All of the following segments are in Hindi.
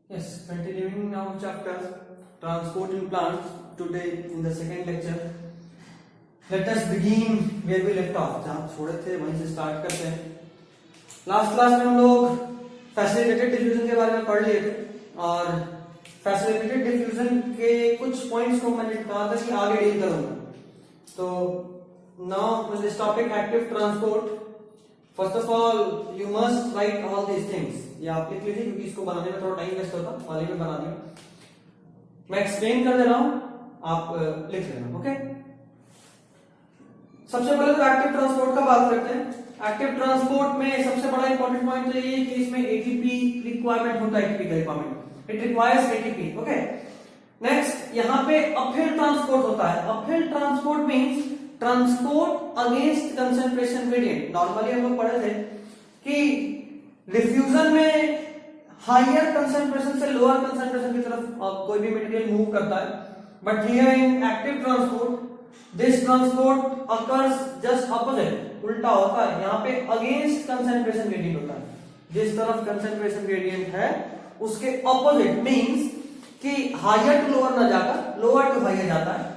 Yes, continuing now chapter transport in plants. Today in the second lecture, let us begin where we left off. जहाँ छोड़े थे वहीं से स्टार्ट करते हैं. लास्ट क्लास में हम लोग फैसिलिटेटेड डिफ्यूजन के बारे में पढ़ लिए थे और फैसिलिटेटेड डिफ्यूजन के कुछ पॉइंट्स को मैंने कहा था कि आगे डील करूंगा. तो now with this topic active transport. First of all you must write all these things. ये आप लिख लीजिए क्योंकि इसको बनाने में थोड़ा टाइम वेस्ट होता, वाले में बना दिया. मैं एक्सप्लेन कर दे रहा हूं, आप लिख लेना. ओके, सबसे पहले तो एक्टिव ट्रांसपोर्ट का बात करते हैं. एक्टिव ट्रांसपोर्ट में सबसे बड़ा इंपॉर्टेंट पॉइंट तो ये है कि इसमें एटीपी रिक्वायरमेंट होता है. एटीपी का requirement, it requires ATP. Okay, next यहाँ पे अपहिल ट्रांसपोर्ट होता है. Uphill transport means transport against concentration gradient. Normally हम लोग पढ़े थे कि डिफ्यूजन में हायर कंसंट्रेशन से लोअर कंसंट्रेशन की तरफ कोई भी मटेरियल मूव करता है. But here in active transport this transport occurs just opposite. उल्टा होता है. यहाँ पे अगेंस्ट कंसंट्रेशन ग्रेडियंट होता है. जिस तरफ कंसंट्रेशन ग्रेडियंट है उसके अपोजिट मींस कि हायर टू लोअर ना जाकर लोअर टू हायर जाता है.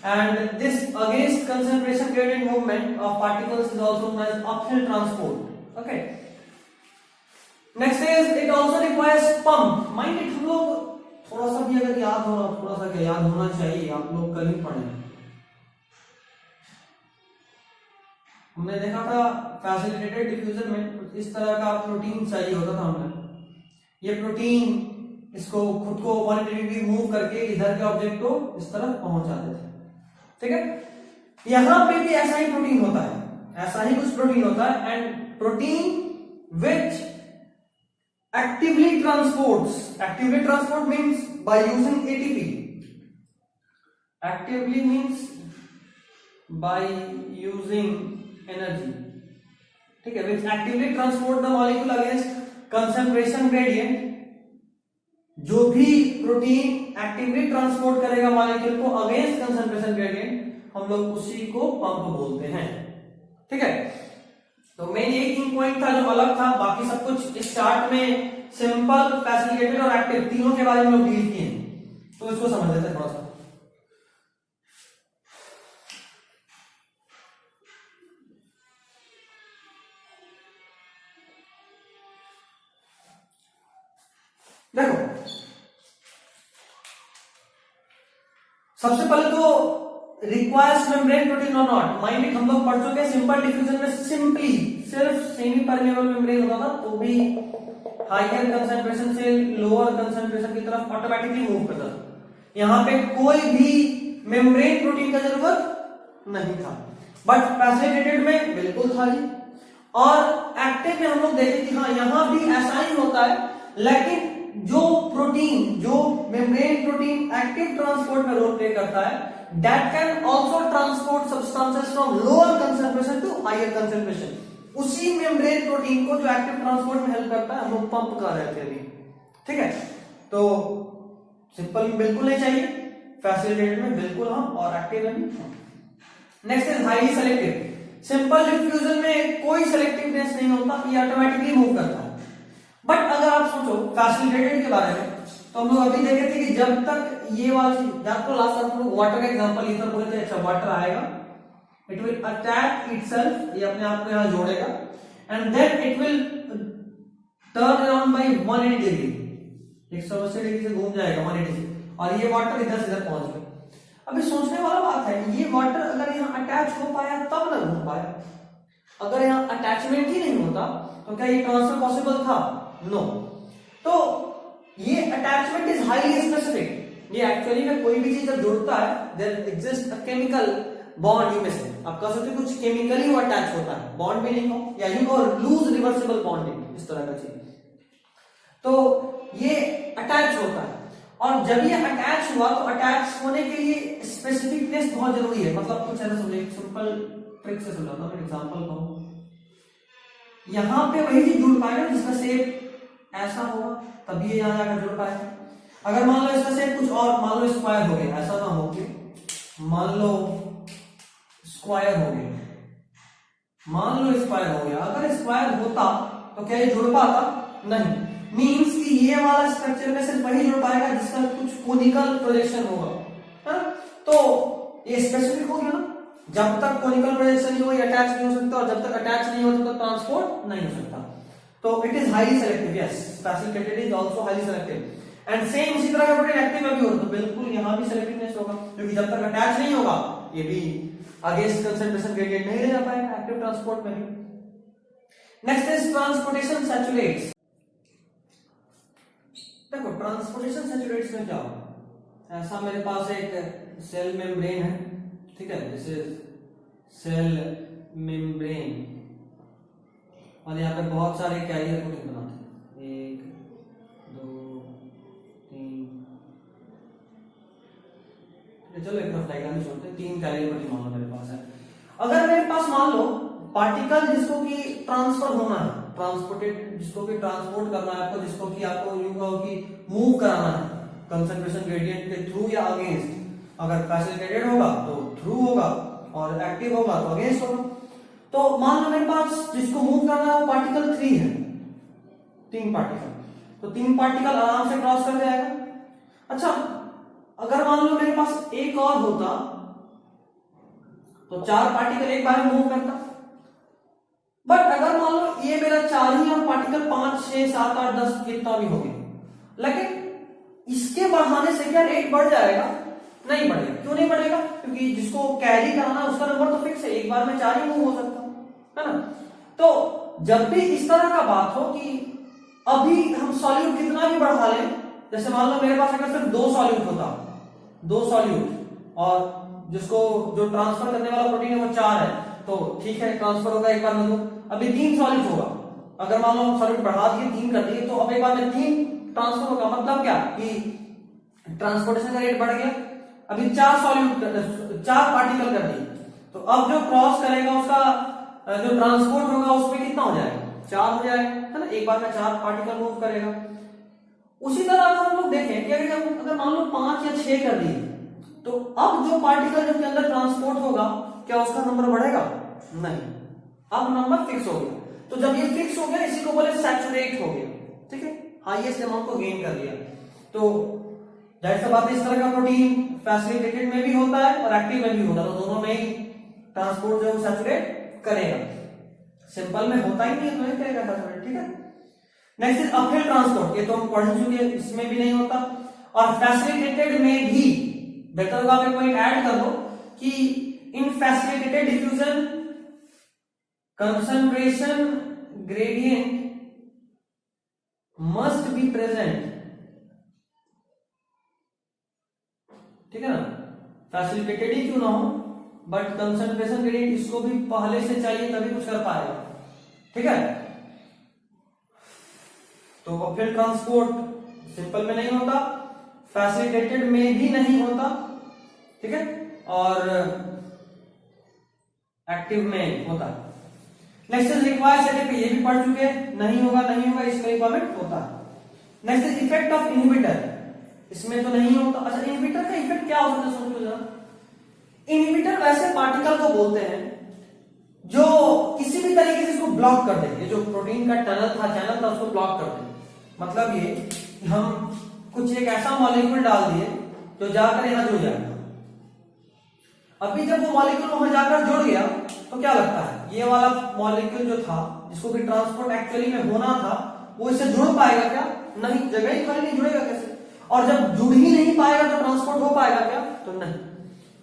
And this against concentration gradient movement of particles is also known as uphill transport. Okay, next is it also requires pump. Mind it, हम लोग थोड़ा सा भी अगर याद हो रहा, थोड़ा सा क्या याद होना चाहिए, आप लोग कल ही पढ़े. हमने देखा था फैसिलिटेटेड डिफ्यूजन में इस तरह का प्रोटीन चाहिए होता था. हमने ये प्रोटीन इसको खुद को 180 डिग्री मूव करके इधर के ऑब्जेक्ट को इस तरफ पहुंचाते थे. ठीक है, यहां पे भी ऐसा ही प्रोटीन होता है, ऐसा ही कुछ प्रोटीन होता है. And protein which actively transport means by using ATP. Actively means by using energy. ठीक है, which actively transport the molecule against concentration gradient. जो भी प्रोटीन एक्टिवली ट्रांसपोर्ट करेगा मॉलिक्यूल को अगेंस्ट कंसंट्रेशन ग्रेडियंट, हम लोग उसी को पंप बोलते हैं. ठीक है, तो मेन एक ही पॉइंट था जो अलग था. बाकी सब कुछ इस चार्ट में सिंपल, फैसिलिटेटेड और एक्टिव तीनों के बारे में लोग डील किए हैं. तो इसको समझ लेते हैं थोड़ा सा. देखो, सबसे पहले तो रिक्वायर्स मेम्ब्रेन प्रोटीन और नॉट. माइंड इट, हम लोग पढ़ चुके हैं सिंपल डिफ्यूजन में सिंपली सिर्फ सेमी परमेबल मेम्ब्रेन होता था, तो भी हायर कंसंट्रेशन से लोअर कंसंट्रेशन की तरफ ऑटोमेटिकली मूव करता था. यहां पे कोई भी मेम्ब्रेन प्रोटीन का जरूरत नहीं था. बट फैसिलिटेटेड में बिल्कुल था ही. और एक्टिव में हम लोग देखें कि हाँ यहां भी ऐसा ही होता है. लेकिन जो प्रोटीन, जो मेम्ब्रेन प्रोटीन एक्टिव ट्रांसपोर्ट में रोल प्ले करता है, that can also transport substances from lower concentration to higher concentration. उसी मेम्ब्रेन प्रोटीन को जो एक्टिव ट्रांसपोर्ट में हेल्प करता है हम लोग पंप कर रहे थे अभी. ठीक है, तो सिंपल बिल्कुल नहीं चाहिए, फैसिलिटेटेड में बिल्कुल हम, और एक्टिव में भी. Next is highly selective. Simple diffusion में कोई सेलेक्टिवनेस नहीं होता, ये ऑटोमेटिकली मूव करता है. बट अगर आप सोचो फैसिलिटेटेड के बारे में, तो हम लोग अभी देखे थे कि जब तक ये वाली, आपको लास्ट हम लोग वाटर का एग्जांपल इधर बोले थे. अच्छा, वाटर आएगा, इट विल अटैच इटसेल्फ, ये अपने आप को यहां जोड़ेगा, and then it will turn around by 180 degree, 180 degree से घूम जाएगा 180 से, और ये वाटर इधर से इधर पहुंच गया. अभी सोचने वाला बात है, ये वाटर अगर यहां अटैच हो पाया तब ना घूम पाया. अगर यहां अटैचमेंट ही नहीं होता तो क्या ये ट्रांसफर पॉसिबल था? नो. तो ये अटैचमेंट इज हाईली स्पेसिफिक. ये एक्चुअली में कोई भी चीज जब जुड़ता है, there exist a chemical bond. में से आप कह सकते कुछ केमिकली वो अटैच होता है, बॉन्ड भी नहीं हो, या यू और लूज रिवर्सिबल बॉन्डिंग, इस तरह का चीज. तो ये अटैच होता है, और जब ये अटैच हुआ तो अटैच होने के लिए स्पेसिफिकनेस बहुत जरूरी है. मतलब कुछ ऐसा समझिए, सिंपल ट्रिक से समझाता हूं, एग्जांपल कहूं. यहां पे वही चीज जुड़ पाएगा जिसका शेप ऐसा होगा, तब ये यहां जाकर जुड़ पाएगा. अगर मान लो इसका शेप कुछ और, मान लो स्क्वायर हो गया, ऐसा ना हो कि मान लो स्क्वायर हो गया, मान लो स्क्वायर हो गया. अगर स्क्वायर होता तो क्या ये जुड़ पाता? नहीं. मींस कि ये वाला स्ट्रक्चर में सिर्फ वही जुड़ पाएगा जिसका कुछ कोनिकल प्रोजेक्शन होगा, है ना। तो ये स्पेसिफिक हो गया ना, जब तक कोनिकल प्रोजेक्शन नहीं हो ये अटैच नहीं हो सकता, और जब तक अटैच नहीं होता तो ट्रांसपोर्ट नहीं हो सकता। तो it is highly selective, yes facilitated is also highly selective. And same इसी तरह का प्रोटीन एक्टिव में भी होता, तो बिल्कुल यहां भी सेलेक्टिवनेस होगा, क्योंकि जब तक अटैच नहीं होगा ये भी अगेंस्ट कंसंट्रेशन ग्रेडियंट नहीं ले जा पाएगा एक्टिव ट्रांसपोर्ट में भी। Next is transportation सैचुरेट्स। देखो ट्रांसपोर्टेशन सैचुरेट्स में क्या होगा, ऐसा मेरे पास एक सेल मेम्ब्रेन है, ठीक है, दिस इज सेल मेम्ब्रेन, और यहाँ पे बहुत सारे कैरियर प्रोटीन बनाते हैं, 1 2 3, चलो एक रफ डायग्राम में छोड़ते हैं, 3 कैरियर प्रोटीन मान लो मेरे पास है। अगर मेरे पास मान लो पार्टिकल जिसको कि ट्रांसफर होना है, ट्रांसपोर्टेड, जिसको कि ट्रांसपोर्ट करना है आपको, जिसको कि आपको यूं कहो कि मूव कराना है कंसंट्रेशन ग्रेडियंट के थ्रू या अगेंस्ट, अगर फैसिलिटेटेड होगा तो थ्रू होगा और एक्टिव होगा तो अगेंस्ट होगा। तो मान लो मेरे पास जिसको मूव करना है वो पार्टिकल 3 है, 3 पार्टिकल, तो 3 पार्टिकल आराम से क्रॉस कर जाएगा। अच्छा अगर मान लो मेरे पास एक और होता तो 4 पार्टिकल एक बार में मूव करता, बट अगर मान लो ये मेरा 4 ही और पार्टिकल 5 6 7 8 10 कितना भी हो गया, लेकिन इसके बढ़ाने से क्या रेट बढ़ जाएगा? नहीं बढ़ेगा। क्यों नहीं बढ़ेगा? क्योंकि जिसको कैरी कराना है उसका नंबर तो फिक्स है, एक बार में 4 ही मूव हो सकता है ना। तो जब भी इस तरह का बात हो कि अभी हम सॉल्यूट कितना भी बढ़ा लें, जैसे मान लो मेरे पास अगर सिर्फ 2 सॉल्यूट होता, 2 सॉल्यूट, और जिसको जो ट्रांसफर करने वाला प्रोटीन है वो 4 है, तो ठीक है ट्रांसफर होगा एक बार में 2, अभी 3 सॉल्यूट होगा, अगर मान लो हम सॉल्यूट बढ़ा दिए 3 कर दिए तो अब एक बार में 3 ट्रांसफर होगा, मतलब क्या कि ट्रांसपोर्टेशन का रेट बढ़ गया। अभी 4 सॉल्यूट 4 पार्टिकल कर दिए, तो अब जो क्रॉस करेगा उसका जो ट्रांसपोर्ट होगा उसमें कितना हो जाएगा? 4 हो जाएगा, है ना, एक बार में 4 पार्टिकल मूव करेगा। उसी तरह अगर हम लोग देखें कि अगर मान लो 5 या 6 कर दिए, तो अब जो पार्टिकल जो के अंदर ट्रांसपोर्ट होगा क्या उसका नंबर बढ़ेगा? नहीं, अब नंबर फिक्स हो गया। तो जब ये फिक्स हो गया इसी को बोले सैचुरेट हो गया, ठीक है, हाईएस्ट अमाउंट को गेन कर लिया। तो जाहिर सी बात है इस तरह का प्रोटीन फैसिलिटेटेड में भी होता है और एक्टिव में भी होता है, तो दोनों में ही ट्रांसपोर्ट जो है सैचुरेट करेगा। सिंपल में होता ही नहीं है तो नहीं करेगा सैचुरेट, ठीक है। नेक्स्ट इज अपहिल ट्रांसपोर्ट, ये तो हम पढ़ चुके हैं, इसमें भी नहीं होता। और फैसिलिटेटेड में भी बेटर होगा आप एक पॉइंट ऐड कर दो कि in facilitated diffusion concentration gradient must be present, ठीक है ना। फैसिलिटेटेड ही क्यों ना हो बट कंसंट्रेशन ग्रेडियंट इसको भी पहले से चाहिए तभी कुछ कर पाएगा, ठीक है। तो अपहिल ट्रांसपोर्ट सिंपल में नहीं होता, फैसिलिटेटेड में भी नहीं होता, ठीक है, और एक्टिव में होता है। नेक्स्ट इज रिक्वायर्ड सेटअप, ये भी पढ़ चुके हैं, नहीं होगा इसका रिक्वायरमेंट होता है। Next is effect of inhibitor, इसमें तो नहीं होता। अच्छा इनहिबिटर का इफेक्ट क्या होता है समझो जरा। इनहिबिटर वैसे पार्टिकल को बोलते हैं जो किसी भी तरीके से इसको ब्लॉक कर देंगे, जो प्रोटीन का चैनल था उसको ब्लॉक कर देंगे। मतलब ये कि हम कुछ एक ऐसा मॉलिक्यूल डाल दिए जो जाकर यहां जुड़ जाएगा। अभी जब वो मॉलिक्यूल वहां जाकर जुड़ गया तो क्या लगता है ये वाला मॉलिक्यूल जो था जिसको भी ट्रांसपोर्ट एक्चुअली में होना था वो इससे जुड़ पाएगा क्या? नहीं, जगह ही खाली नहीं, जुड़ेगा कैसे? और जब जुड़ ही नहीं पाएगा तो ट्रांसपोर्ट हो पाएगा क्या? तो नहीं।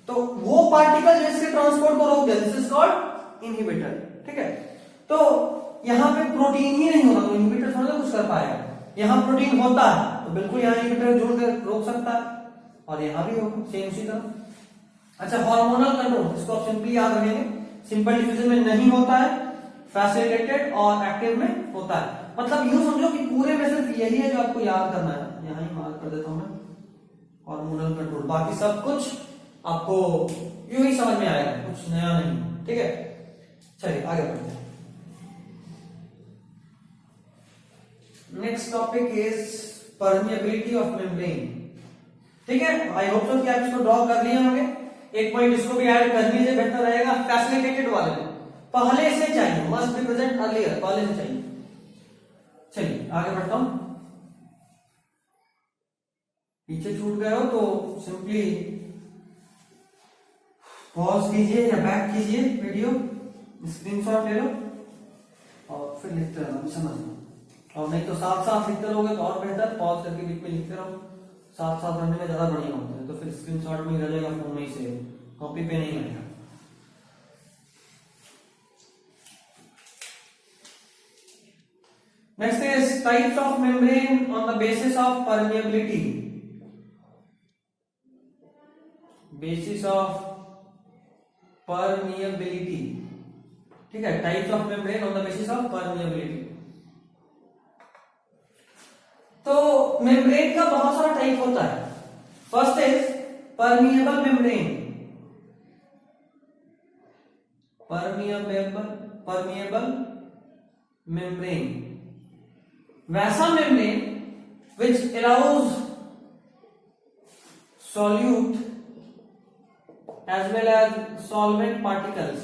तो वो पार्टिकल जिसके ट्रांसपोर्ट को रोक दिया, दिस इज कॉल्ड इनहिबिटर, ठीक है। तो यहाँ पे प्रोटीन ही नहीं होगा तो इनहिबिटर थोड़ा कुछ कर पाएगा। यहाँ प्रोटीन होता है तो बिल्कुल यहाँ इनहिबिटर जोड़ कर रोक सकता है, और यहाँ भी होगा सेम उसी तरह। अच्छा हार्मोनल कंट्रोल, इसको आप सिंपली याद रखेंगे, सिंपल डिफ्यूजन में नहीं होता है, फैसिलिटेटेड और एक्टिव में होता है। मतलब यूं समझो कि पूरे में सिर्फ यही है जो आपको याद करना है, यहां ही मार्क कर देता हूं मैं, हार्मोनल कंट्रोल, बाकी सब कुछ आपको यूं ही समझ में आएगा, कुछ नया नहीं, ठीक है। चलिए आगे बढ़ते हैं। Next topic is permeability of membrane, ठीक है। आई होप सो कि आप इसको ड्रॉ कर लिए होंगे। एक पॉइंट इसको भी ऐड कर लीजिए, बेहतर रहेगा। फैसिलिटेटेड वाले में पहले से चाहिए, मस्ट बी प्रेजेंट अर्लियर, पहले से चाहिए। चलिए आगे बढ़ता हूं। पीछे छूट गए हो तो सिंपली पॉज कीजिए या बैक कीजिए वीडियो, स्क्रीनशॉट ले लो और फिर लिखते रहना, समझना। और नहीं तो साथ साथ लिखते रहोगे तो और बेहतर, पॉज करके बीच में लिखते रहो, साथ साथ रहने में ज्यादा बढ़िया होता है। तो फिर स्क्रीनशॉट में ही रह जाएगा, फोन में ही सेव, कॉपी पे नहीं लगेगा। Next is types of membrane on the basis of permeability. Basis of permeability, ठीक है, types of membrane on the basis of permeability। तो मेम्ब्रेन का बहुत सारा टाइप होता है। First is permeable membrane, permeable membrane, वैसा membrane which allows solute as well as solvent particles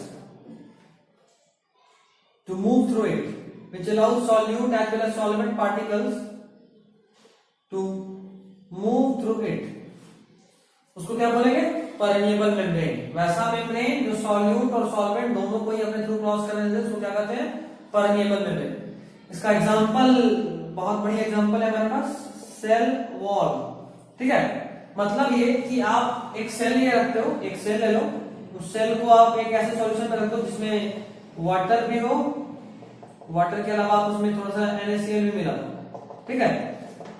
to move through it, which allows solute as well as solvent particles to move through it। उसको क्या बोलेंगे? Permeable membrane. वैसा मेम्ब्रेन जो सॉल्यूट और सॉल्वेंट दोनों को ही अपने थ्रू क्रॉस करने देते हैं, उसको क्या कहते हैं? Permeable membrane. इसका एग्जांपल, बहुत बढ़िया एग्जांपल है हमारे पास, सेल वॉल। ठीक है, मतलब ये कि आप एक सेल ये रखते हो, एक सेल ले लो, उस सेल को आप एक ऐसे सॉल्यूशन में रखते हो जिसमें वाटर भी हो, वाटर के अलावा आप उसमें थोड़ा सा NaCl भी मिला दो। ठीक है,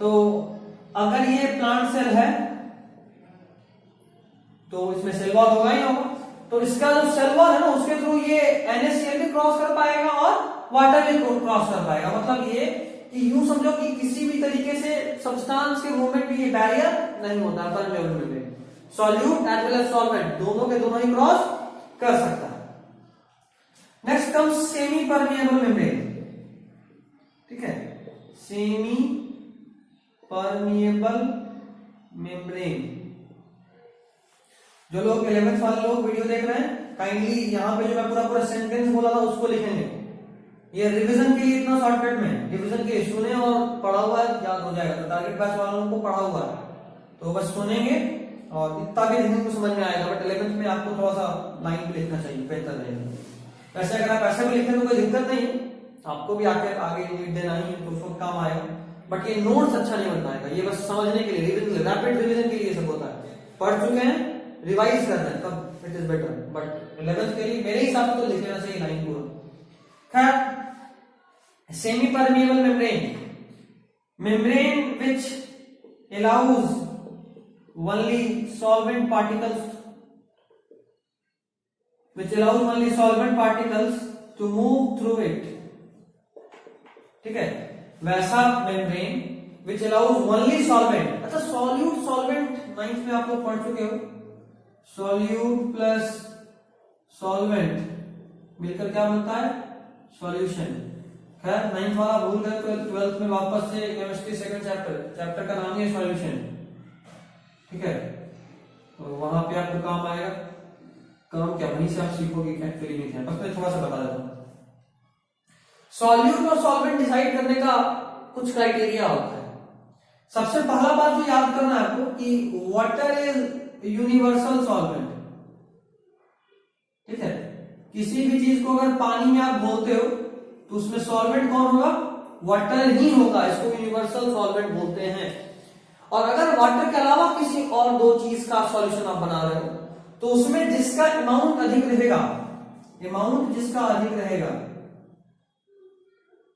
तो अगर ये प्लांट सेल है तो इसमें सेल वॉल होगा ही होगा। तो इसका जो सेल वॉल है ना, उसके थ्रू ये NaCl भी क्रॉस कर पाएगा और वाटर भी क्रॉस कर पाएगा। मतलब ये कि यूं समझो कि किसी भी तरीके से सब्सटेंस के मूवमेंट में ये बैरियर नहीं होता permeable membrane. Solute as well as solvent दोनों के दोनों ही क्रॉस कर सकता है। Next comes semi permeable membrane. ठीक है, सेमी परमिएबल मेम्ब्रेन। जो लोग 11th वाले लोग वीडियो देख रहे हैं, काइंडली यहां पे जो मैं पूरा सेंटेंस बोला था उसको लिखेंगे। ये रिवीजन के लिए इतना शॉर्टकट में, रिवीजन के लिए सुने और पढ़ा हुआ है, याद हो जाएगा। तो टारगेट बैच वालों को पढ़ा हुआ है तो बस सुनेंगे और इतना भी लिखने को समझ में आएगा। बट 11th में आपको थोड़ा सा लाइन पे लिखना चाहिए, बेहतर रहेगा। वैसे अगर आप ऐसे भी लिखते हैं तो कोई दिक्कत नहीं है, आपको भी आगे लीड देना ही है तो उसको काम आएगा। बट ये नोट्स अच्छा नहीं बन पाएगा, ये बस समझने के लिए, रिवीजन, रैपिड रिवीजन के लिए सब होता है। पढ़ चुके हैं, रिवाइज करना है, तब it is better. But 11th के लिए मेरे हिसाब से तो लिख लेना चाहिए लाइन पूरा। खैर, semi permeable membrane which allows only solvent particles to move through it। ठीक है, वैसा membrane which allows only solvent। अच्छा, सॉल्यूट सॉल्वेंट 9th में आप लोग पढ़ चुके हो, सॉल्यूट प्लस सॉल्वेंट मिलकर क्या बनता है? सॉल्यूशन। खैर 9th वाला भूल गए तो 12th में वापस से केमिस्ट्री सेकंड चैप्टर का नाम है सॉल्यूशन। ठीक है, तो वहां पे आपको काम आएगा। काम क्या, वहीं से आप सीखोगे एक्चुअली नहीं था, बस मैं थोड़ा सा बता देता हूं। सॉल्यूट और सॉल्वेंट डिसाइड करने का कुछ क्राइटेरिया होता है। सबसे पहला बात जो याद करना है आपको कि वाटर इज यूनिवर्सल सॉल्वेंट। ठीक है, किसी भी चीज को अगर पानी में आप घोलते हो तो उसमें सॉल्वेंट कौन होगा? वाटर ही होगा। इसको यूनिवर्सल सॉल्वेंट बोलते हैं। और अगर वाटर के अलावा किसी और दो चीज का सॉल्यूशन आप बना रहे हो तो उसमें जिसका अमाउंट अधिक रहेगा, अमाउंट जिसका अधिक रहेगा,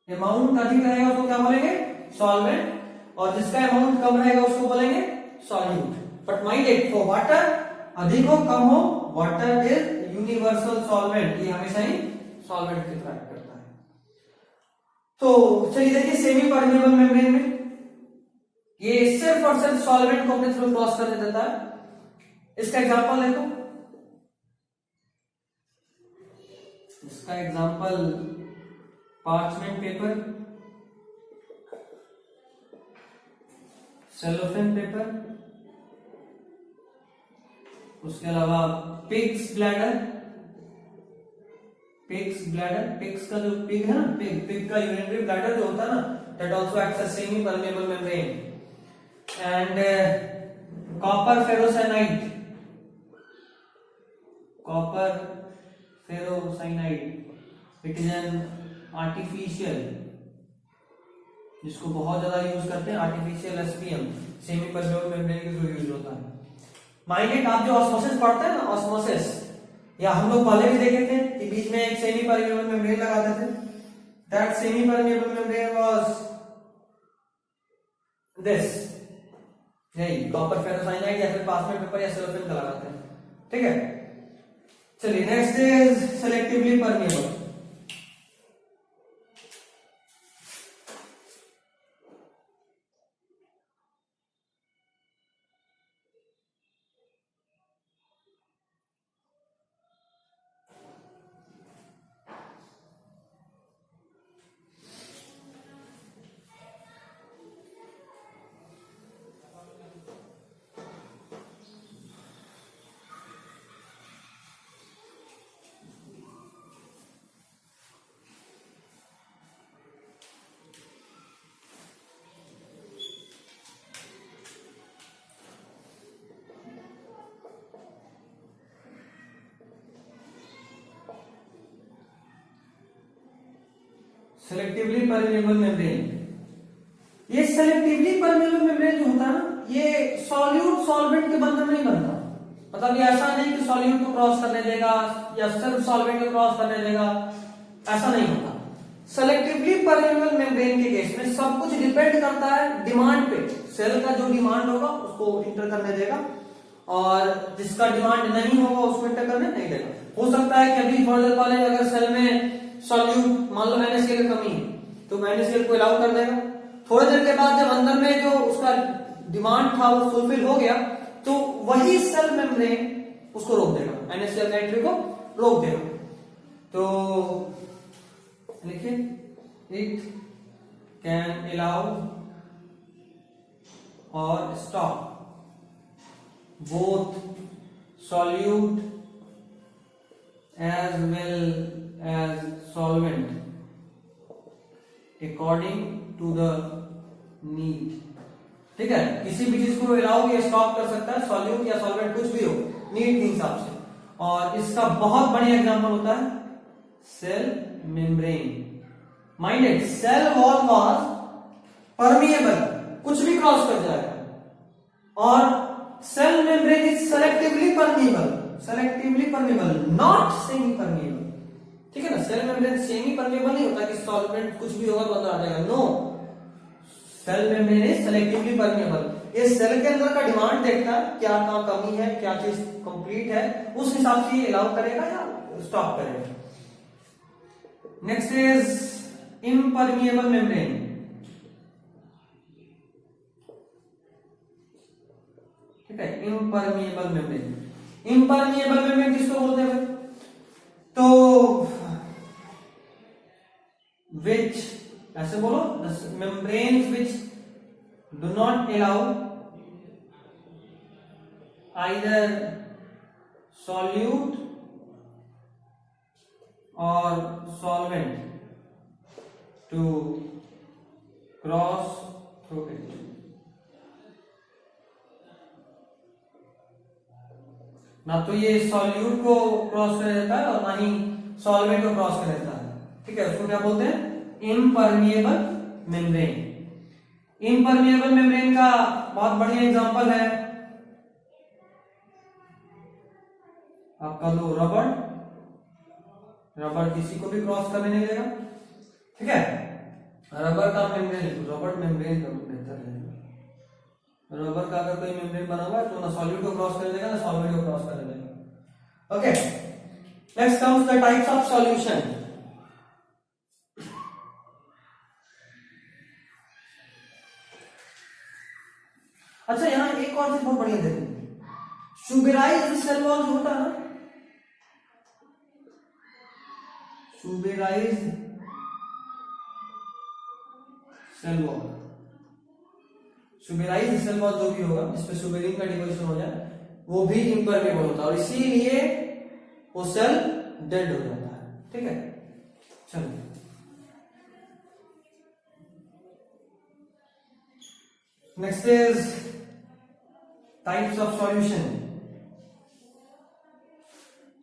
अमाउंट अधिक रहेगा उसको क्या बोलेंगे? सॉल्वेंट। और जिसका अमाउंट कम रहेगा उसको बोलेंगे solute. But mind it, for water अधिक हो कम हो, वाटर इज यूनिवर्सल सॉल्वेंट। ये हमेशा ही सॉल्वेंट की तरह करता है। तो चलिए देखिए, सेमी परमिएबल मेम्ब्रेन में ये सिर्फ और सिर्फ सॉल्वेंट को अपने थ्रू क्रॉस करने देता है। इसका एग्जांपल देखो, इसका example parchment paper, cellophane paper, उसके अलावा पिग्स ब्लैडर। पिग्स का जो पिग है ना, पिग का यूरिनरी ब्लैडर जो होता है ना, that also acts as semi permeable membrane. And copper ferrocyanide, copper ferrocyanide it is an artificial, जिसको बहुत ज्यादा यूज करते हैं, artificial SPM, semi permeable membrane के थ्रू यूज होता है। माइंड इट, आप जो ऑस्मोसिस पढ़ते हैं ना, ऑस्मोसिस, या हम लोग पहले भी देखे थे कि बीच में एक सेमी परमेबल मेम्ब्रेन लगाते थे, that semi permeable membrane was this, यही कॉपर फेरोसाइनाइड या फिर पासमेट पेपर या सेलोफेन का लगाते हैं, ठीक है। चलिए next is selectively permeable. Selectively permeable membrane, ये सेलेक्टिवली परमेबल मेम्ब्रेन जो होता है ना, ये सॉल्यूट सॉल्वेंट के बंधन में नहीं बनता। मतलब ये ऐसा नहीं कि सॉल्यूट को क्रॉस करने देगा या सिर्फ सॉल्वेंट को क्रॉस करने देगा, ऐसा नहीं होता। सेलेक्टिवली परमेबल मेम्ब्रेन के केस में सब कुछ डिपेंड करता है डिमांड पे, सेल का जो डिमांड होगा उसको इंटर करने देगा, और जिसका डिमांड नहीं होगा उसको इंटर करने नहीं देगा। हो सकता है कि अभी फॉर एग्जांपल अगर सेल में सॉल्यूट मान लो NaCl की कमी है तो NaCl को अलाउ कर देगा, थोड़ी देर के बाद जब अंदर में जो उसका डिमांड था वो फुलफिल हो गया तो वही सेल मेम्ब्रेन उसको रोक देगा, NaCl एंट्री को रोक देगा। तो लिखिए, इट कैन अलाउ और stop both solute as well as solvent according to the need। ठीक है, किसी भी चीज को अलाउ या स्टॉप कर सकता है, सॉल्यूट या सॉल्वेंट कुछ भी हो, नीड के हिसाब से। और इसका बहुत बढ़िया एग्जांपल होता है cell membrane. Minded, cell wall was permeable, कुछ भी क्रॉस कर जाएगा, और cell membrane is selectively permeable not semi permeable. ठीक है ना, सेल मेम्ब्रेन सेमी परमेबल नहीं होता कि सॉल्वेंट कुछ भी होगा तो अंदर आ जाएगा, no, cell membrane is selectively permeable. ये सेल के अंदर का डिमांड देखता है, क्या कहां कमी है, क्या चीज कंप्लीट है, उस हिसाब से ये अलाउ करेगा या स्टॉप करेगा। Next is impermeable membrane. ठीक है, इम्परमिएबल मेम्ब्रेन। इम्परमिएबल मेम्ब्रेन किसको बोलते हैं? तो विच, ऐसे बोलो, membranes which do not allow either solute और solvent to cross through it. ना तो ये सॉल्यूट को क्रॉस कर देता है और ना ही सॉल्वेंट को क्रॉस कर देता है। ठीक है, उसको क्या बोलते हैं? Impermeable membrane. इम्परमिएबल मेम्ब्रेन का बहुत बढ़िया एग्जांपल है आपका दो रबड़। रबड़ किसी को भी क्रॉस करने नहीं देगा। ठीक है, रबड़ का मेम्ब्रेन, रबड़ मेम्ब्रेन का बेहतर है। रबर का अगर कोई मेम्ब्रेन बना हुआ है तो ना सॉल्यूट को क्रॉस कर देगा ना सॉल्वेंट को क्रॉस कर देगा। Okay, next comes the types of solution. अच्छा, यहां एक और चीज बहुत बढ़िया देखिए, शुगराइज्ड सेल वॉल जो होता है ना, शुगराइज्ड सेल वॉल, सुबेराइज्ड सेल वॉल जो भी होगा जिसपे सुबेरिन का डिपोजिशन हो जाए वो भी इम्परमेबल होता है और इसीलिए वो सेल डेड हो जाता है। ठीक है, चलिए next is types of solution.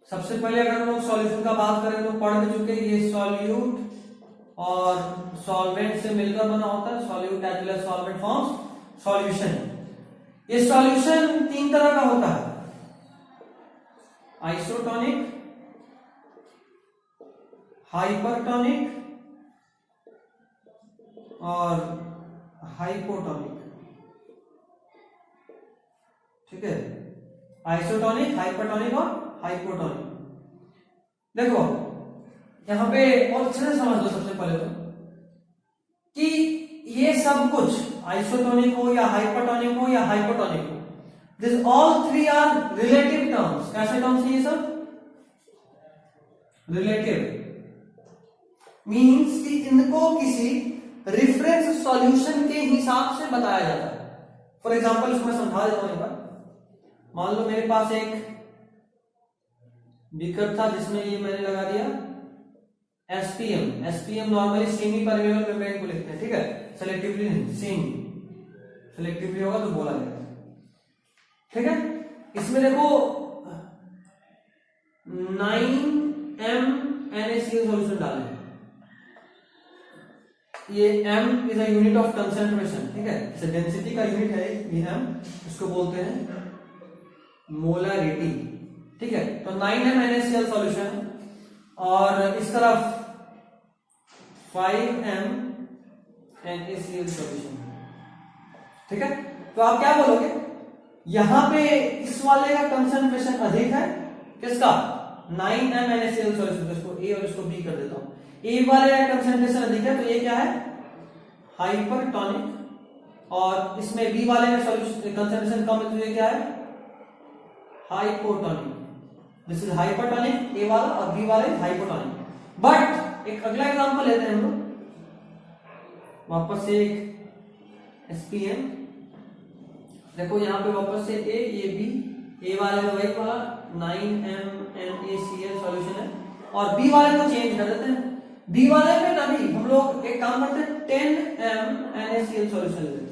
सबसे पहले अगर हम लोग सॉल्यूशन का बात करें तो पढ़ भी चुके, ये सॉल्यूट और सॉल्वेंट से मिलकर बना होता है, solute as well as solvent forms solution. ये सॉल्यूशन तीन तरह का होता है, आइसोटोनिक, हाइपरटोनिक और हाइपोटोनिक। ठीक है, आइसोटोनिक, हाइपरटोनिक और हाइपोटोनिक। देखो यहां पे और अच्छे से समझ लो सबसे पहले तो कि ये सब कुछ आइसोटोनिक हो या हाइपरटोनिक हो या हाइपोटोनिक हो, this all three are relative terms. कैसे टर्म्स है ये सब? रिलेटिव मीन्स कि इनको किसी रिफरेंस सॉल्यूशन के हिसाब से बताया जाता है। फॉर एग्जांपल इसको मैं समझा देता हूं एक बार। मान लो मेरे पास एक बीकर था जिसमें ये मैंने लगा दिया SPM. SPM normally semi permeable membrane को लिखते हैं, ठीक है, सेलेक्टिवली नहीं, सेमी सेलेक्टिवली होगा तो बोला जाएगा। ठीक है, इसमें देखो 9m NaCl सॉल्यूशन डालें। ये m is a unit of concentration, ठीक है, जैसे डेंसिटी का यूनिट है ये m, इसको बोलते हैं मोलारिटी। ठीक है, तो 9m NaCl सॉल्यूशन और इस तरफ 5m NaCl सॉल्यूशन। ठीक है, तो आप क्या बोलोगे? यहां पे इस वाले का कंसंट्रेशन अधिक है, किसका? 9m NaCl solution. इसको A और इसको B कर देता हूं। ए वाले का कंसंट्रेशन अधिक है तो ये क्या है? हाइपरटोनिक। और इसमें बी वाले का सॉल्यूशन कंसंट्रेशन कम है तो ये क्या है? हाइपोटोनिक। दिस इज हाइपरटोनिक ए वाला और बी वाले हाइपोटोनिक। बट एक अगला एग्जांपल लेते हैं हम लोग, वापस से एक एसपीएम। देखो यहां पे वापस से ए, ये बी, ए वाले में वही वाला 9m NaCl सॉल्यूशन है और बी वाले को चेंज कर देते हैं। बी वाले में ना भी हम लोग एक काम करते हैं 10m NaCl सॉल्यूशन लेते हैं।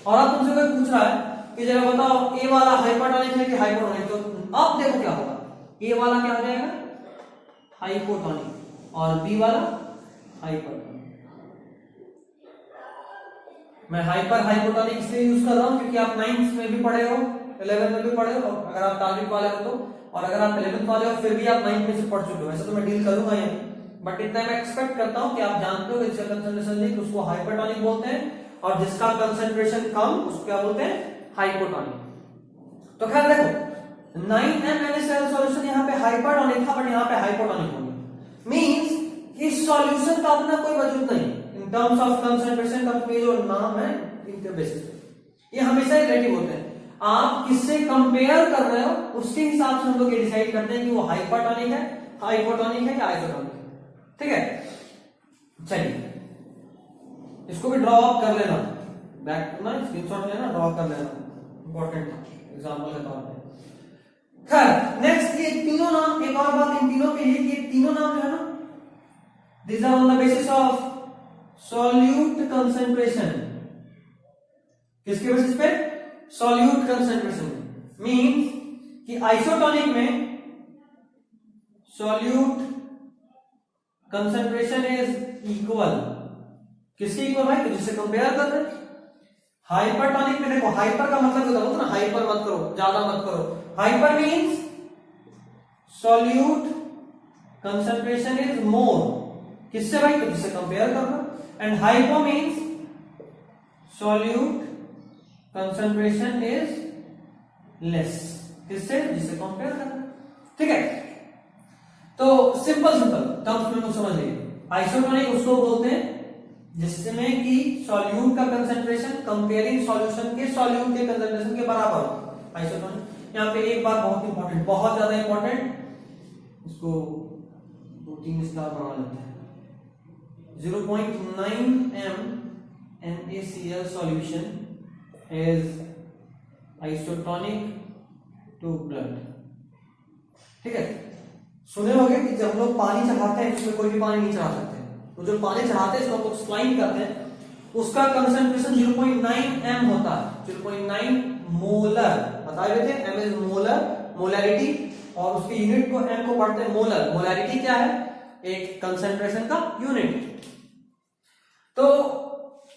और अब तुमसे कोई पूछ रहा है कि जरा बताओ ए वाला हाइपरटोनिक है कि हाइपोटोनिक, तो अब देखो क्या होगा, ए वाला क्या हो जाएगा? हाइपोटोनिक और बी वाला हाइपरटोनिक। मैं हाइपर हाइपोटोनिक इसलिए यूज कर रहा हूं क्योंकि आप 9th में भी पढ़े हो, 11th में भी पढ़े हो, अगर आप टारगेट वाले हो तो, और अगर आप 11th वाले हो फिर भी आप 9th में से पढ़ चुके हो। वैसे तो मैं डील करूंगा यहाँ, बट इतना मैं एक्सपेक्ट करता हूं कि आप जानते हो इसका कंसंट्रेशन अधिक उसको हाइपरटोनिक बोलते हैं और जिसका कंसंट्रेशन कम उसको क्या बोलते हैं? हाइपोटोनिक। तो खैर देखो 9m NaCl सॉल्यूशन यहाँ पे हाइपरटोनिक था बट यहाँ पे हाइपोटोनिक हो गया। मींस इस सॉल्यूशन का अपना कोई वजूद नहीं इन टर्म्स ऑफ कंसंट्रेशन का। ये जो नाम है इनके बेसिस पे ये हमेशा रिलेटिव होते हैं। आप किससे कंपेयर कर रहे हो उसके हिसाब से हम लोग ये डिसाइड करते हैं कि वो हाइपरटोनिक है, हाइपोटोनिक है या आइसोटोनिक है। ठीक है, चलिए इसको भी ड्रॉ अप कर लेना, बैक करना, स्क्रीनशॉट लेना, ड्रॉ कर लेना, इंपॉर्टेंट एग्जांपल के तौर पे। खैर नेक्स्ट ये तीनों नाम, एक और बात इन तीनों के लिए कि तीनों नाम जो है ना, these are on the basis of solute concentration। किसके बेसिस पे? solute concentration। मींस कि आइसोटोनिक में solute concentration is equal, किसके इक्वल भाई? तो जिससे कंपेयर कर रहे हैं। हाइपरटोनिक में देखो, हाइपर का मतलब होता है ना, हाइपर मत करो, ज्यादा मत करो। Hyper means solute concentration is more, किससे भाई? तो जिससे कंपेयर करना। And hypo means solute concentration is less, किससे? जिससे कंपेयर करना। ठीक है, तो सिंपल टर्म्स में तो समझ लीजिए। आइसोटोनिक उसको बोलते हैं जिसमें कि सॉल्यूट का कंसंट्रेशन कंपेयरिंग सॉल्यूशन के सॉल्यूट के कंसंट्रेशन के बराबर हो, आइसोटोनिक। यहाँ पे एक बात बहुत इंपॉर्टेंट, बहुत ज्यादा इंपॉर्टेंट, इसको 2-3 स्टार बना लेते हैं। 0.9m NaCl solution is isotonic to blood। ठीक है, सुने होंगे कि जब लोग पानी चढ़ाते हैं, इसमें कोई भी पानी नहीं चढ़ा सकते, तो जो पानी चढ़ाते हैं इसको लोग स्लाइन करते हैं, उसका कंसंट्रेशन 0.9m होता है। 0.9 मोलर, बता रहे थे m इज मोलर, मोलैरिटी, और उसकी यूनिट को m को पढ़ते हैं मोलर। मोलैरिटी क्या है? एक कंसंट्रेशन का यूनिट। तो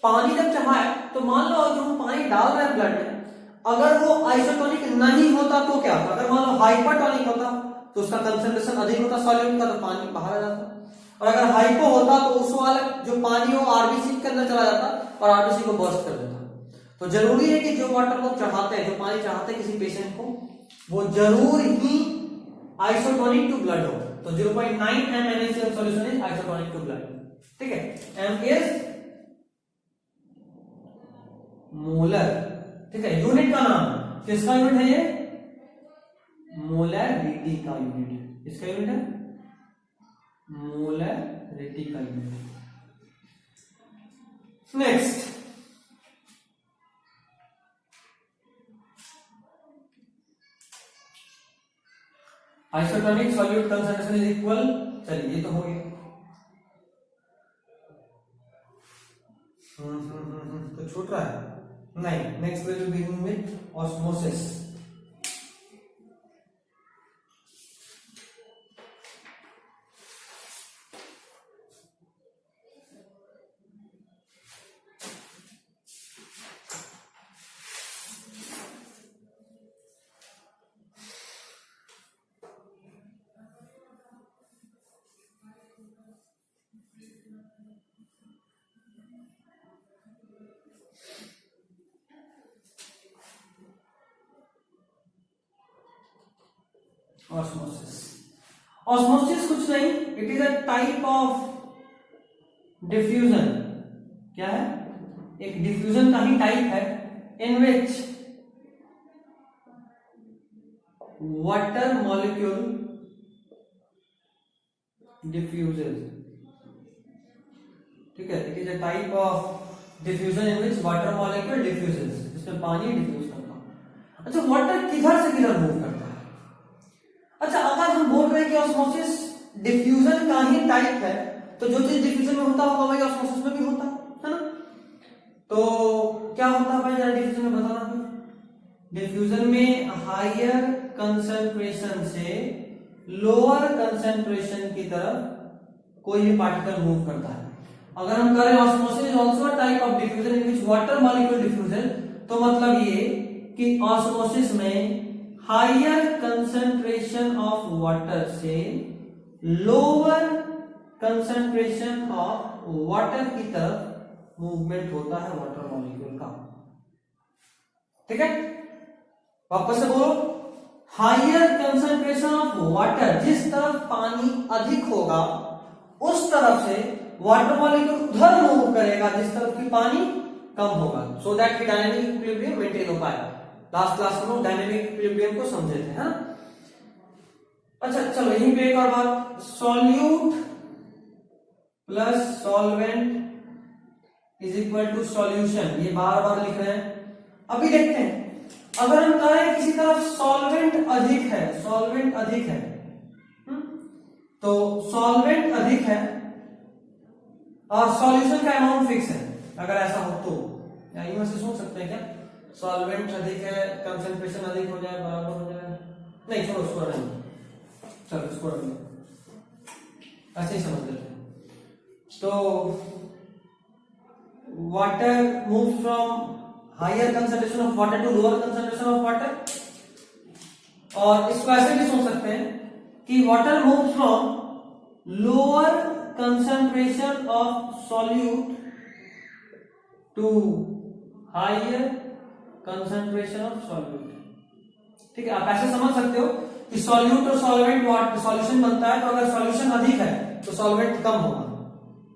पानी जब चाहा है तो मान लो जो हम पानी डाल रहे हैं ब्लड में, अगर वो आइसोटोनिक नहीं होता तो क्या होता? अगर मान लो हाइपरटोनिक होता तो उसका कंसंट्रेशन अधिक होता सॉल्यूट का, तो पानी बाहर आ जाता। और अगर हाइपो होता तो उस वाला जो पानी वो आरबीसी के अंदर चला जाता और आरबीसी को बर्स्ट कर देता। तो जरूरी है कि जो वाटर लोग चढ़ाते हैं, जो पानी चढ़ाते हैं किसी पेशेंट को, वो जरूर ही आइसोटोनिक टू ब्लड हो। तो 0.9 m NaCl solution is isotonic to blood. ठीक है, m इज मोलर। ठीक है, यूनिट का नाम किसका यूनिट है? ये मोलैरिटी का यूनिट है। इसका यूनिट है मोलैरिटी का unit. Next, isotonic solute concentration is equal, चलिए ये तो हो गया। तो छूट रहा है नहीं। Next will begin with osmosis. Osmosis, osmosis कुछ नहीं, it is a type of diffusion. क्या है? एक डिफ्यूजन का ही टाइप है, इन विच वाटर मॉलिक्यूल डिफ्यूजेस। ठीक है, it is a type of diffusion in which water molecule diffuses, जिसमें पानी डिफ्यूज करता। अच्छा, वाटर किधर से किधर मूव करता है? अच्छा, अगर हम बोल रहे हैं कि ऑस्मोसिस डिफ्यूजन का ही टाइप है, तो जो चीज डिफ्यूजन में होता होगा वही ऑस्मोसिस में भी होता है ना? तो क्या होता है भाई यार डिफ्यूजन में, बताना फिर। डिफ्यूजन में हायर कंसंट्रेशन से लोअर कंसंट्रेशन की तरफ कोई भी पार्टिकल मूव करता है। अगर हम करें osmosis is also a type of diffusion in which water molecule diffusion, तो मतलब ये कि ऑस्मोसिस में हायर कंसंट्रेशन ऑफ वाटर से लोअर कंसंट्रेशन ऑफ वाटर की तरफ मूवमेंट होता है वाटर मॉलिक्यूल का। ठीक है, वापस से बोलो, हायर कंसंट्रेशन ऑफ वाटर, जिस तरफ पानी अधिक होगा उस तरफ से वाटर मॉलिक्यूल उधर मूव करेगा जिस तरफ की पानी कम होगा, सो दैट कि डायनेमिक इक्विलिब्रियम मेंटेन हो पाए। लास्ट क्लास में डायनेमिक इक्विलिब्रियम को समझे थे, है ना? अच्छा चलो यहीं पे एक और बात, solute plus solvent is equal to solution, ये बार बार लिख रहे हैं। अभी देखते हैं, अगर हम कहें किसी तरफ सॉल्वेंट अधिक है, सॉल्वेंट अधिक है, तो सॉल्वेंट अधिक है और सॉल्यूशन का अमाउंट फिक्स है, अगर ऐसा हो तो या यूं से सोच सकते हैं क्या, सॉल्वेंट अधिक है, कंसंट्रेशन अधिक हो जाए, बराबर हो जाए, नहीं छोड़ो उसको नहीं, चलो इसको रख लो, ऐसे ही समझ लेते हैं। तो water move from higher concentration of water to lower concentration of water, और इसको ऐसे भी सोच सकते हैं कि water move from lower concentration of solute to higher concentration of solute. ठीक है, आप ऐसे समझ सकते हो कि सॉल्यूट और सॉल्वेंट सॉल्यूशन बनता है, तो अगर सॉल्यूशन अधिक है तो सॉल्वेंट कम होगा,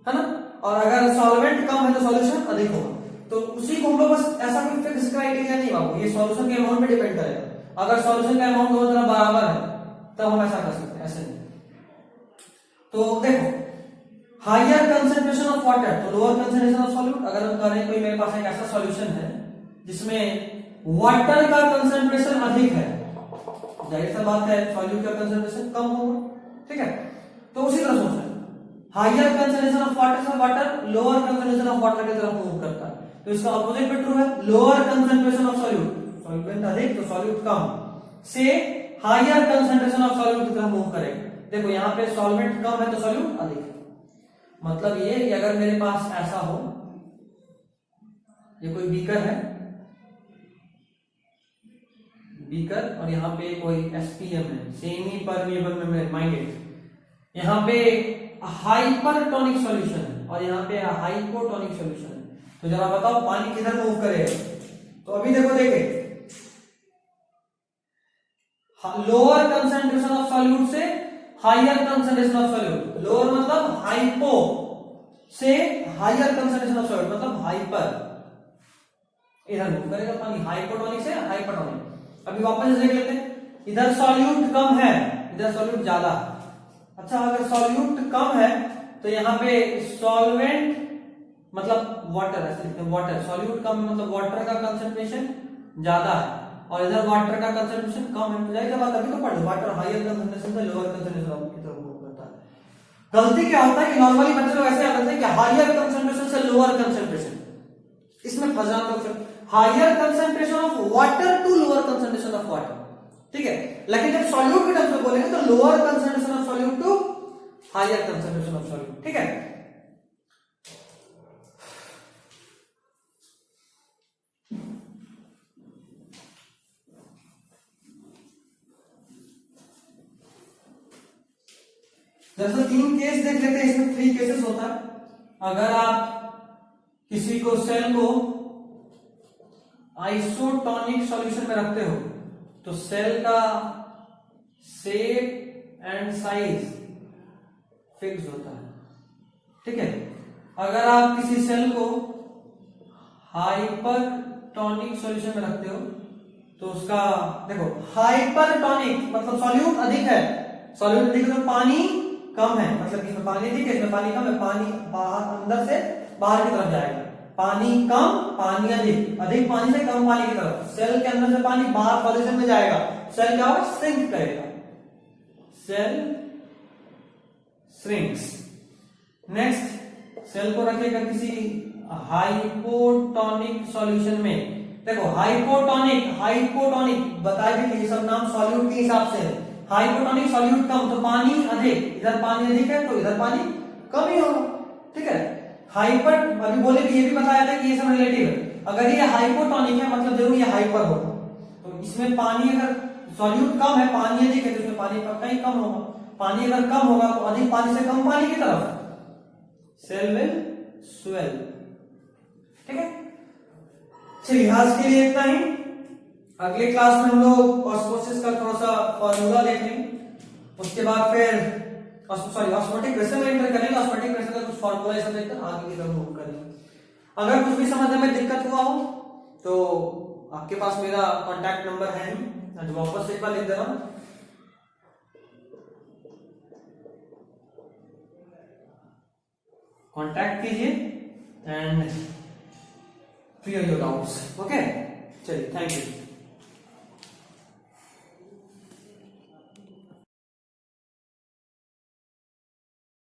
है ना, और अगर सॉल्वेंट कम है तो सॉल्यूशन अधिक होगा। तो उसी को हम लोग बस ऐसा कोई फिक्स क्राइटेरिया नहीं बाबू, ये सॉल्यूशन के अमाउंट पे डिपेंड करेगा। अगर सॉल्यूशन का अमाउंट दोनों तरफ बराबर है तब हम ऐसा कर सकते हैं, ऐसे नहीं। तो देखो, हायर कंसंट्रेशन ऑफ वाटर तो लोअर कंसंट्रेशन ऑफ सॉल्यूट। अगर हम करें कोई मेरे पास एक ऐसा सॉल्यूशन है जिसमें वाटर का कंसंट्रेशन अधिक है, जाहिर सा बात है सॉल्यूट का कंसंट्रेशन कम होगा। ठीक है, तो उसी तरह सोचना, हायर कंसंट्रेशन ऑफ वाटर से water lower concentration of water की तरफ मूव करता है, तो इसका ऑपोजिट भी ट्रू है, lower concentration of solute solvent अधिक तो सॉल्यूट कम, से हायर कंसंट्रेशन ऑफ सॉल्यूट की तरफ मूव करेगा। देखो यहाँ पे सॉल्वेंट कम है तो सॉल्यूट अधिक है। मतलब ये कि अगर मेरे पास ऐसा हो, ये कोई बीकर है, बीकर, और यहाँ पे कोई एसपीएम है, semi permeable membrane, mind it. यहाँ पे हाइपरटोनिक सॉल्यूशन है और यहाँ पे हाइपोटोनिक सॉल्यूशन है। तो जरा बताओ पानी किधर मूव करेगा? तो अभी देखो देखे, लोअर कंसंट्रेशन ऑफ सॉल्यूट से higher concentration of solute, lower मतलब हाइपो से हायर कंसंट्रेशन ऑफ सॉल्यूट मतलब हाइपर, इधर मूव करेगा पानी, हाइपोटोनिक से हाइपरटोनिक। अभी वापस देख लेते हैं, इधर सॉल्यूट कम है, इधर सॉल्यूट ज्यादा। अच्छा, अगर सॉल्यूट कम है तो यहाँ पे सॉल्वेंट मतलब वाटर, ऐसे लिखते हैं वाटर, सॉल्यूट कम मतलब वाटर का कंसंट्रेशन ज्यादा है और इधर वाटर का कंसंट्रेशन कम है। तो जाहिर बात अभी तो पढ़ो, वाटर हायर कंसंट्रेशन से लोअर कंसंट्रेशन की तरफ मूव करता है। गलती क्या होता है कि नॉर्मली बच्चे लोग ऐसे करते हैं कि हायर कंसंट्रेशन से लोअर कंसंट्रेशन, इसमें फंस जाते हैं। Higher concentration of water to lower concentration of water, ठीक है। लेकिन जब सॉल्यूट के टर्म्स में बोलेंगे तो lower concentration of solute to higher concentration of solute, ठीक है। जैसे 3 केस देख लेते हैं, इसमें 3 केसेस होता है। अगर आप किसी को सेल को आइसोटोनिक सॉल्यूशन में रखते हो तो सेल का शेप एंड साइज फिक्स होता है, ठीक है। अगर आप किसी सेल को हाइपरटोनिक सॉल्यूशन में रखते हो तो उसका देखो, हाइपरटोनिक मतलब सॉल्यूट अधिक है, सॉल्यूट अधिक है तो पानी कम है, मतलब इसमें पानी अधिक है, इसमें पानी कम है, पानी बाहर अंदर से बाहर की तरफ जाएगा, पानी कम पानी अधिक, अधिक पानी से कम पानी की तरफ। सेल के अंदर से पानी बाहर पॉल्यूशन में जाएगा, सेल क्या होगा? श्रिंक करेगा, सेल श्रिंक्स। नेक्स्ट, सेल को रखेगा किसी हाइपोटोनिक सॉल्यूशन में। देखो हाइपोटोनिक, हाइपोटोनिक बताया भी ये सब नाम सॉल्यूट के हिसाब से है। हाइपोटोनिक सॉल्यूट कम तो पानी अधिक, इधर पानी अधिक है तो इधर पानी कम ही होगा, ठीक है। हाइपर अभी बोले कि ये भी बताया था कि ये सब रिलेटिव है। अगर ये हाइपोटोनिक है मतलब जरूर ये हाइपर होगा, तो इसमें पानी अगर सॉल्यूट कम है पानी अधिक है तो इसमें पानी पक्का ही कम होगा। पानी अगर कम होगा तो अधिक पानी से कम पानी की तरफ सेल विल स्वेल, ठीक है। चलिए आज के लिए इतना ही। अगले क्लास में हम लोग ऑस्मोसिस का थोड़ा सा फॉर्मूला देख लेंगे, उसके बाद फिर ऑस्मोटिक प्रेशर में एंटर करेंगे, ऑस्मोटिक प्रेशर का कुछ फॉर्मूला ऐसा देखकर आगे की तरफ मूव करेंगे। अगर कुछ भी समझने में दिक्कत हुआ हो तो आपके पास मेरा कांटेक्ट नंबर है, आज वापस से एक बार लिख दे रहा हूं, कांटेक्ट कीजिए and clear your doubts, okay. चलिए, थैंक यू।